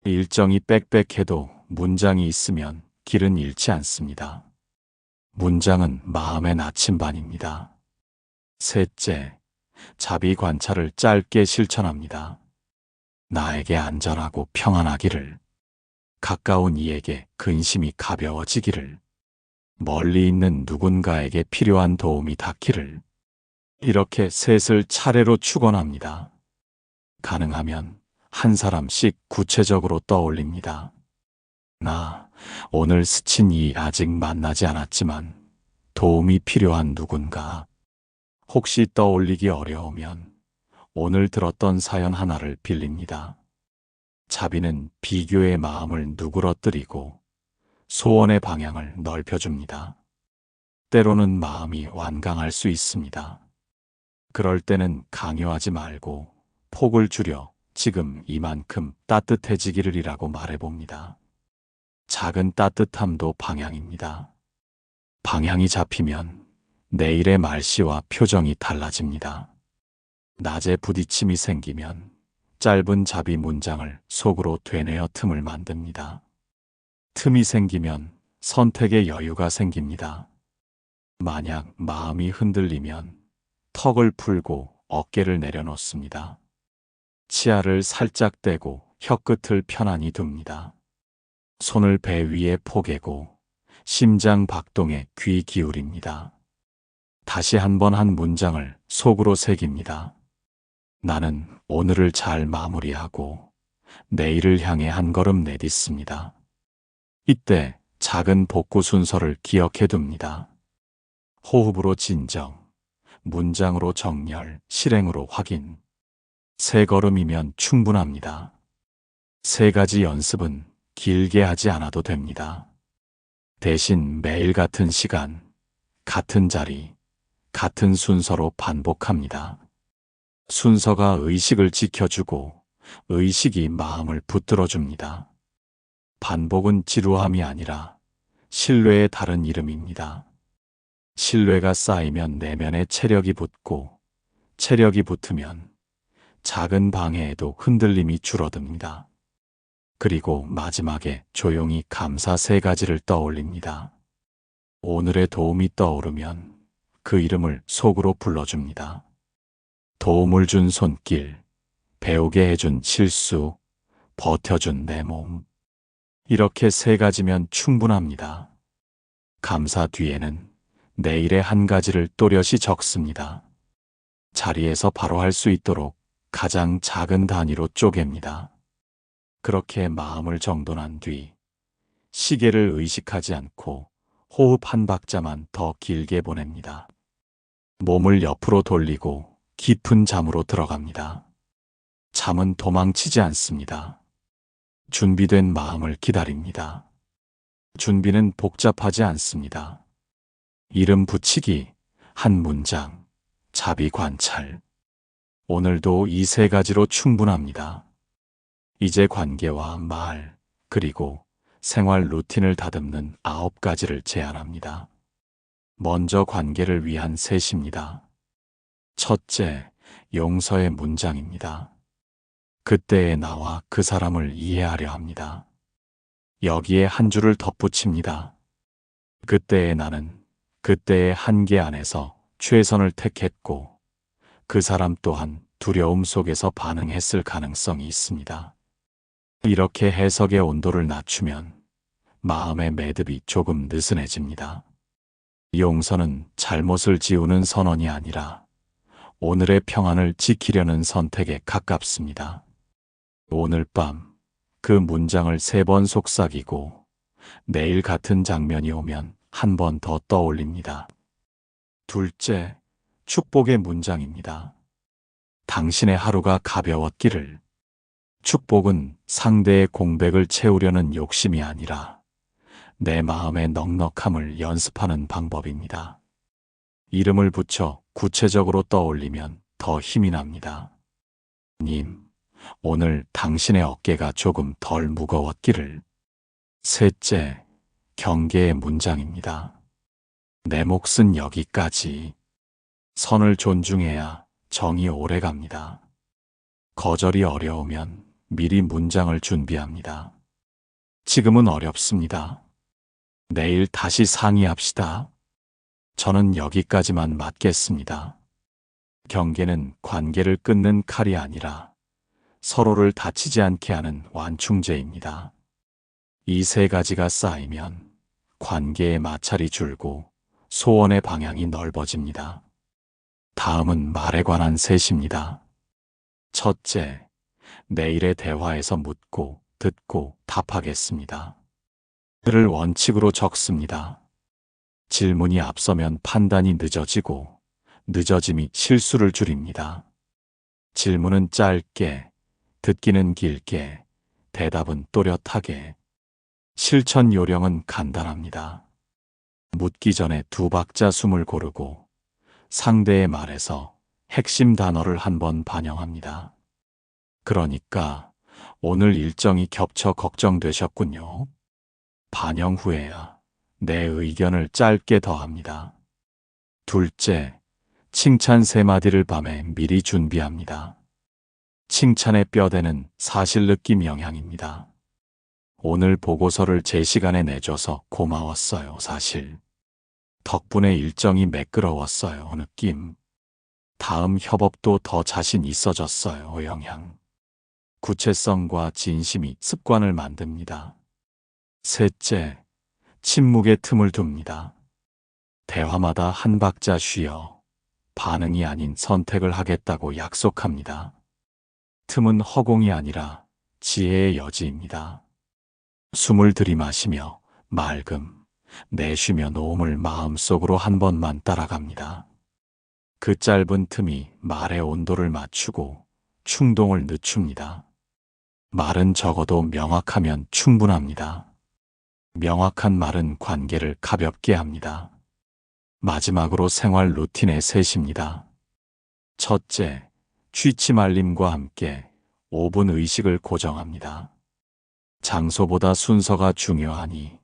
일정이 빽빽해도 문장이 있으면 길은 잃지 않습니다. 문장은 마음의 나침반입니다. 셋째, 자비 관찰을 짧게 실천합니다. 나에게 안전하고 평안하기를, 가까운 이에게 근심이 가벼워지기를, 멀리 있는 누군가에게 필요한 도움이 닿기를. 이렇게 셋을 차례로 축원합니다. 가능하면 한 사람씩 구체적으로 떠올립니다. 나 오늘 스친 이 아직 만나지 않았지만 도움이 필요한 누군가. 혹시 떠올리기 어려우면 오늘 들었던 사연 하나를 빌립니다. 자비는 비교의 마음을 누그러뜨리고 소원의 방향을 넓혀줍니다. 때로는 마음이 완강할 수 있습니다. 그럴 때는 강요하지 말고 폭을 줄여 지금 이만큼 따뜻해지기를이라고 말해봅니다. 작은 따뜻함도 방향입니다. 방향이 잡히면 내일의 말씨와 표정이 달라집니다. 낮에 부딪힘이 생기면 짧은 자비 문장을 속으로 되뇌어 틈을 만듭니다. 틈이 생기면 선택의 여유가 생깁니다. 만약 마음이 흔들리면 턱을 풀고 어깨를 내려놓습니다. 치아를 살짝 떼고 혀끝을 편안히 둡니다. 손을 배 위에 포개고 심장 박동에 귀 기울입니다. 다시 한번 한 문장을 속으로 새깁니다. 나는 오늘을 잘 마무리하고 내일을 향해 한 걸음 내딛습니다. 이때 작은 복구 순서를 기억해 둡니다. 호흡으로 진정, 문장으로 정렬, 실행으로 확인. 3걸음이면 충분합니다. 3가지 연습은 길게 하지 않아도 됩니다. 대신 매일 같은 시간, 같은 자리, 같은 순서로 반복합니다. 순서가 의식을 지켜주고 의식이 마음을 붙들어줍니다. 반복은 지루함이 아니라 신뢰의 다른 이름입니다. 신뢰가 쌓이면 내면에 체력이 붙고 체력이 붙으면 작은 방해에도 흔들림이 줄어듭니다. 그리고 마지막에 조용히 감사 3가지를 떠올립니다. 오늘의 도움이 떠오르면 그 이름을 속으로 불러줍니다. 도움을 준 손길, 배우게 해준 실수, 버텨준 내 몸. 이렇게 3가지면 충분합니다. 감사 뒤에는 내일의 1가지를 또렷이 적습니다. 자리에서 바로 할 수 있도록 가장 작은 단위로 쪼갭니다. 그렇게 마음을 정돈한 뒤 시계를 의식하지 않고 호흡 한 박자만 더 길게 보냅니다. 몸을 옆으로 돌리고 깊은 잠으로 들어갑니다. 잠은 도망치지 않습니다. 준비된 마음을 기다립니다. 준비는 복잡하지 않습니다. 이름 붙이기, 한 문장, 자비 관찰. 오늘도 이 세 가지로 충분합니다. 이제 관계와 말, 그리고 생활 루틴을 다듬는 9가지를 제안합니다. 먼저 관계를 위한 셋입니다. 첫째, 용서의 문장입니다. 그때의 나와 그 사람을 이해하려 합니다. 여기에 한 줄을 덧붙입니다. 그때의 나는 그때의 한계 안에서 최선을 택했고 그 사람 또한 두려움 속에서 반응했을 가능성이 있습니다. 이렇게 해석의 온도를 낮추면 마음의 매듭이 조금 느슨해집니다. 용서는 잘못을 지우는 선언이 아니라 오늘의 평안을 지키려는 선택에 가깝습니다. 오늘 밤 그 문장을 3번 속삭이고 내일 같은 장면이 오면 한 번 더 떠올립니다. 둘째, 축복의 문장입니다. 당신의 하루가 가벼웠기를. 축복은 상대의 공백을 채우려는 욕심이 아니라 내 마음의 넉넉함을 연습하는 방법입니다. 이름을 붙여 구체적으로 떠올리면 더 힘이 납니다. 님, 오늘 당신의 어깨가 조금 덜 무거웠기를. 셋째, 경계의 문장입니다. 내 몫은 여기까지. 선을 존중해야 정이 오래 갑니다. 거절이 어려우면 미리 문장을 준비합니다. 지금은 어렵습니다. 내일 다시 상의합시다. 저는 여기까지만 맡겠습니다. 경계는 관계를 끊는 칼이 아니라 서로를 다치지 않게 하는 완충제입니다. 이 3가지가 쌓이면 관계의 마찰이 줄고 소원의 방향이 넓어집니다. 다음은 말에 관한 셋입니다. 첫째, 내일의 대화에서 묻고 듣고 답하겠습니다. 를 원칙으로 적습니다. 질문이 앞서면 판단이 늦어지고 늦어짐이 실수를 줄입니다. 질문은 짧게, 듣기는 길게, 대답은 또렷하게. 실천 요령은 간단합니다. 묻기 전에 2박자 숨을 고르고 상대의 말에서 핵심 단어를 한번 반영합니다. 그러니까 오늘 일정이 겹쳐 걱정되셨군요. 반영 후에야 내 의견을 짧게 더합니다. 둘째, 칭찬 3마디를 밤에 미리 준비합니다. 칭찬의 뼈대는 사실 느낌 영향입니다. 오늘 보고서를 제 시간에 내줘서 고마웠어요, 사실. 덕분에 일정이 매끄러웠어요, 느낌. 다음 협업도 더 자신 있어졌어요, 영향. 구체성과 진심이 습관을 만듭니다. 셋째, 침묵의 틈을 둡니다. 대화마다 한 박자 쉬어 반응이 아닌 선택을 하겠다고 약속합니다. 틈은 허공이 아니라 지혜의 여지입니다. 숨을 들이마시며 맑음, 내쉬며 노음을 마음속으로 한 번만 따라갑니다. 그 짧은 틈이 말의 온도를 맞추고 충동을 늦춥니다. 말은 적어도 명확하면 충분합니다. 명확한 말은 관계를 가볍게 합니다. 마지막으로 생활 루틴의 셋입니다. 첫째, 취침 알림과 함께 5분 의식을 고정합니다. 장소보다 순서가 중요하니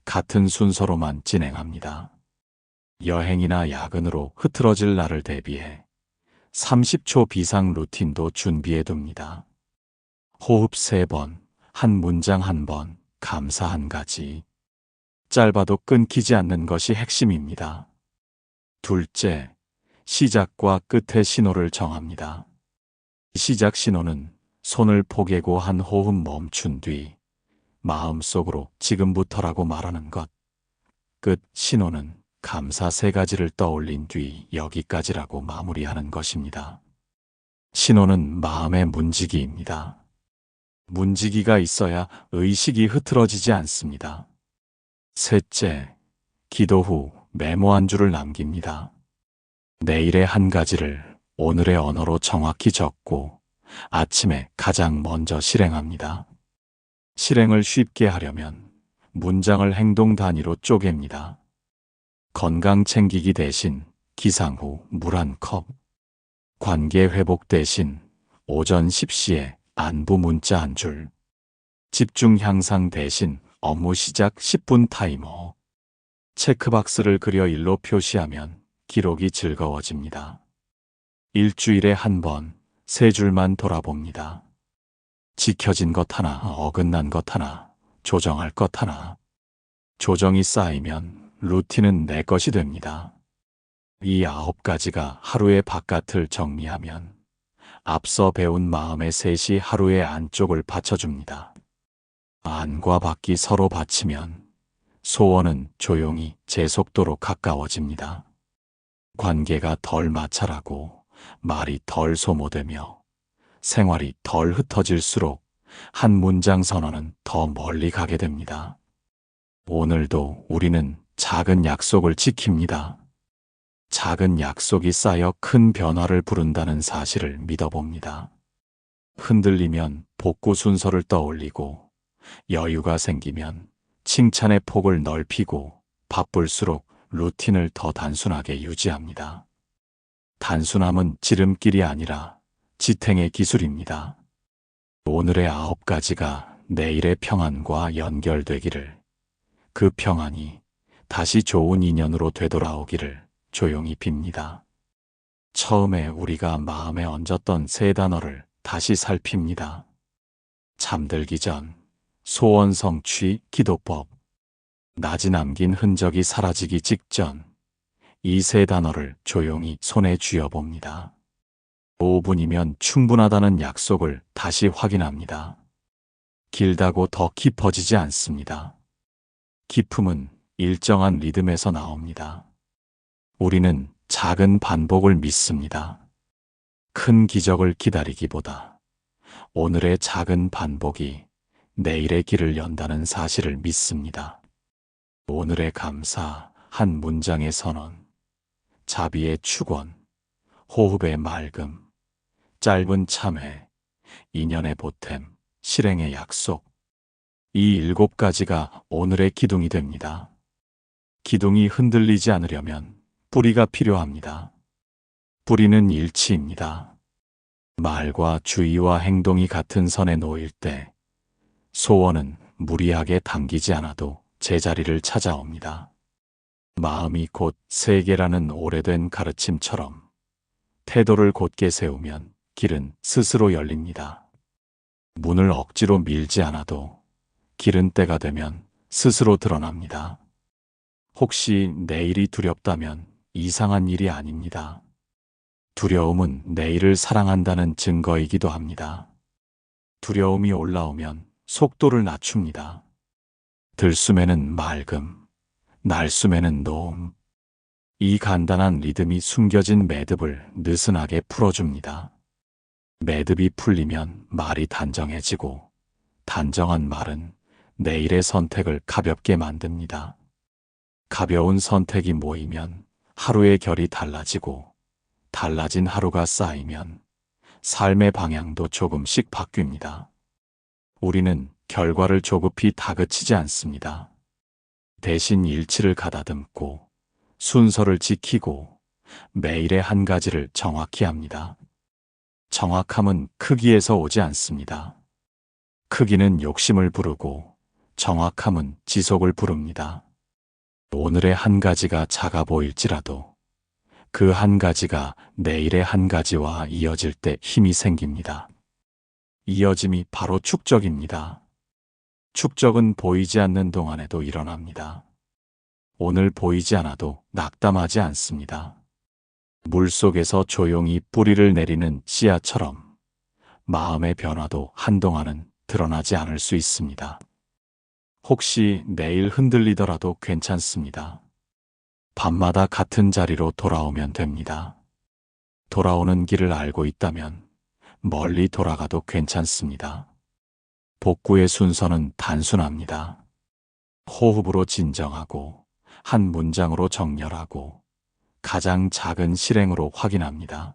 같은 순서로만 진행합니다. 여행이나 야근으로 흐트러질 날을 대비해 30초 비상 루틴도 준비해둡니다. 호흡 3번, 한 문장 1번, 감사 1가지. 짧아도 끊기지 않는 것이 핵심입니다. 둘째, 시작과 끝의 신호를 정합니다. 시작 신호는 손을 포개고 한 호흡 멈춘 뒤 마음속으로 지금부터라고 말하는 것. 끝 신호는 감사 3가지를 떠올린 뒤 여기까지라고 마무리하는 것입니다. 신호는 마음의 문지기입니다. 문지기가 있어야 의식이 흐트러지지 않습니다. 셋째, 기도 후 메모 한 줄을 남깁니다. 내일의 한 가지를 오늘의 언어로 정확히 적고 아침에 가장 먼저 실행합니다. 실행을 쉽게 하려면 문장을 행동 단위로 쪼갭니다. 건강 챙기기 대신 기상 후 물 한 컵. 관계 회복 대신 오전 10시에 안부 문자 한 줄. 집중 향상 대신 업무 시작 10분 타이머. 체크박스를 그려 일로 표시하면 기록이 즐거워집니다. 일주일에 한 번, 세 줄만 돌아봅니다. 지켜진 것 하나, 어긋난 것 하나, 조정할 것 하나. 조정이 쌓이면 루틴은 내 것이 됩니다. 이 9가지가 하루의 바깥을 정리하면 앞서 배운 마음의 셋이 하루의 안쪽을 받쳐줍니다. 안과 밖이 서로 받치면 소원은 조용히 제 속도로 가까워집니다. 관계가 덜 마찰하고 말이 덜 소모되며 생활이 덜 흩어질수록 한 문장 선언은 더 멀리 가게 됩니다. 오늘도 우리는 작은 약속을 지킵니다. 작은 약속이 쌓여 큰 변화를 부른다는 사실을 믿어봅니다. 흔들리면 복구 순서를 떠올리고 여유가 생기면 칭찬의 폭을 넓히고 바쁠수록 루틴을 더 단순하게 유지합니다. 단순함은 지름길이 아니라 지탱의 기술입니다. 오늘의 9가지가 내일의 평안과 연결되기를, 그 평안이 다시 좋은 인연으로 되돌아오기를 조용히 빕니다. 처음에 우리가 마음에 얹었던 세 단어를 다시 살핍니다. 잠들기 전, 소원 성취, 기도법. 낮이 남긴 흔적이 사라지기 직전, 이 세 단어를 조용히 손에 쥐어봅니다. 5분이면 충분하다는 약속을 다시 확인합니다. 길다고 더 깊어지지 않습니다. 깊음은 일정한 리듬에서 나옵니다. 우리는 작은 반복을 믿습니다. 큰 기적을 기다리기보다 오늘의 작은 반복이 내일의 길을 연다는 사실을 믿습니다. 오늘의 감사, 한 문장의 선언, 자비의 축원, 호흡의 맑음, 짧은 참회, 인연의 보탬, 실행의 약속. 이 7가지가 오늘의 기둥이 됩니다. 기둥이 흔들리지 않으려면 뿌리가 필요합니다. 뿌리는 일치입니다. 말과 주의와 행동이 같은 선에 놓일 때 소원은 무리하게 당기지 않아도 제자리를 찾아옵니다. 마음이 곧 세계라는 오래된 가르침처럼 태도를 곧게 세우면 길은 스스로 열립니다. 문을 억지로 밀지 않아도 길은 때가 되면 스스로 드러납니다. 혹시 내일이 두렵다면 이상한 일이 아닙니다. 두려움은 내일을 사랑한다는 증거이기도 합니다. 두려움이 올라오면 속도를 낮춥니다. 들숨에는 맑음, 날숨에는 노음. 이 간단한 리듬이 숨겨진 매듭을 느슨하게 풀어줍니다. 매듭이 풀리면 말이 단정해지고, 단정한 말은 내일의 선택을 가볍게 만듭니다. 가벼운 선택이 모이면 하루의 결이 달라지고, 달라진 하루가 쌓이면 삶의 방향도 조금씩 바뀝니다. 우리는 결과를 조급히 다그치지 않습니다. 대신 일치를 가다듬고 순서를 지키고 매일의 한 가지를 정확히 합니다. 정확함은 크기에서 오지 않습니다. 크기는 욕심을 부르고 정확함은 지속을 부릅니다. 오늘의 한 가지가 작아 보일지라도 그 한 가지가 내일의 한 가지와 이어질 때 힘이 생깁니다. 이어짐이 바로 축적입니다. 축적은 보이지 않는 동안에도 일어납니다. 오늘 보이지 않아도 낙담하지 않습니다. 물속에서 조용히 뿌리를 내리는 씨앗처럼 마음의 변화도 한동안은 드러나지 않을 수 있습니다. 혹시 내일 흔들리더라도 괜찮습니다. 밤마다 같은 자리로 돌아오면 됩니다. 돌아오는 길을 알고 있다면 멀리 돌아가도 괜찮습니다. 복구의 순서는 단순합니다. 호흡으로 진정하고 한 문장으로 정렬하고 가장 작은 실행으로 확인합니다.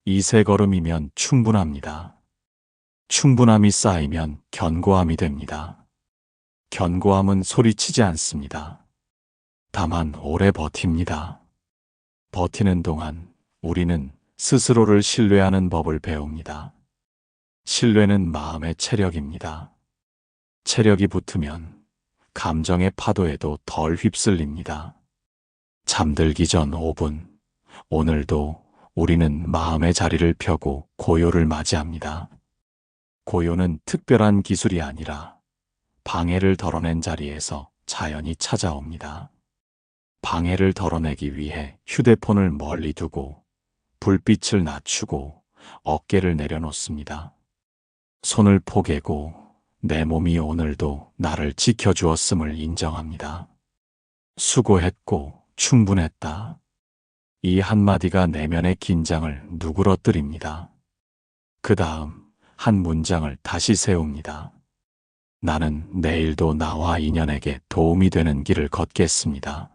이 세 걸음이면 충분합니다. 충분함이 쌓이면 견고함이 됩니다. 견고함은 소리치지 않습니다. 다만 오래 버팁니다. 버티는 동안 우리는 스스로를 신뢰하는 법을 배웁니다. 신뢰는 마음의 체력입니다. 체력이 붙으면 감정의 파도에도 덜 휩쓸립니다. 잠들기 전 5분, 오늘도 우리는 마음의 자리를 펴고 고요를 맞이합니다. 고요는 특별한 기술이 아니라 방해를 덜어낸 자리에서 자연히 찾아옵니다. 방해를 덜어내기 위해 휴대폰을 멀리 두고 불빛을 낮추고 어깨를 내려놓습니다. 손을 포개고 내 몸이 오늘도 나를 지켜주었음을 인정합니다. 수고했고 충분했다. 이 한마디가 내면의 긴장을 누그러뜨립니다. 그 다음 한 문장을 다시 세웁니다. 나는 내일도 나와 인연에게 도움이 되는 길을 걷겠습니다.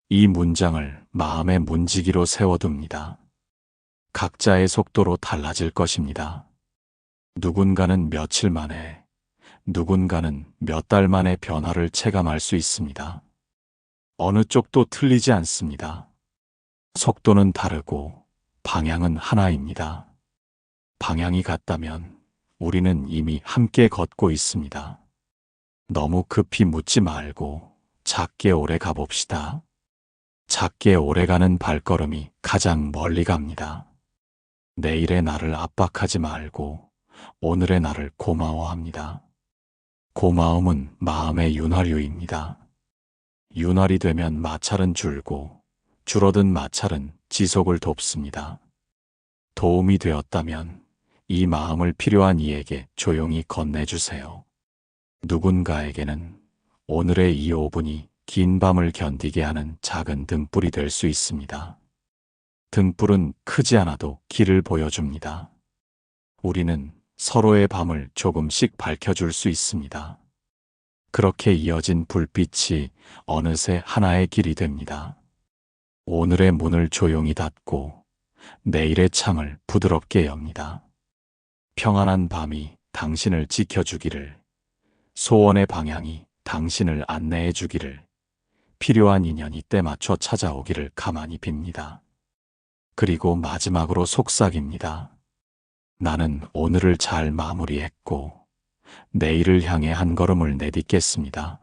이 문장을 마음의 문지기로 세워둡니다. 각자의 속도로 달라질 것입니다. 누군가는 며칠 만에, 누군가는 몇 달 만에 변화를 체감할 수 있습니다. 어느 쪽도 틀리지 않습니다. 속도는 다르고 방향은 하나입니다. 방향이 같다면 우리는 이미 함께 걷고 있습니다. 너무 급히 묻지 말고 작게 오래 가봅시다. 작게 오래 가는 발걸음이 가장 멀리 갑니다. 내일의 나를 압박하지 말고 오늘의 나를 고마워합니다. 고마움은 마음의 윤활유입니다. 윤활이 되면 마찰은 줄고 줄어든 마찰은 지속을 돕습니다. 도움이 되었다면 이 마음을 필요한 이에게 조용히 건네주세요. 누군가에게는 오늘의 이 5분이 긴 밤을 견디게 하는 작은 등불이 될 수 있습니다. 등불은 크지 않아도 길을 보여줍니다. 우리는 서로의 밤을 조금씩 밝혀줄 수 있습니다. 그렇게 이어진 불빛이 어느새 하나의 길이 됩니다. 오늘의 문을 조용히 닫고 내일의 창을 부드럽게 엽니다. 평안한 밤이 당신을 지켜주기를, 소원의 방향이 당신을 안내해 주기를, 필요한 인연이 때 맞춰 찾아오기를 가만히 빕니다. 그리고 마지막으로 속삭입니다. 나는 오늘을 잘 마무리했고 내일을 향해 한 걸음을 내딛겠습니다.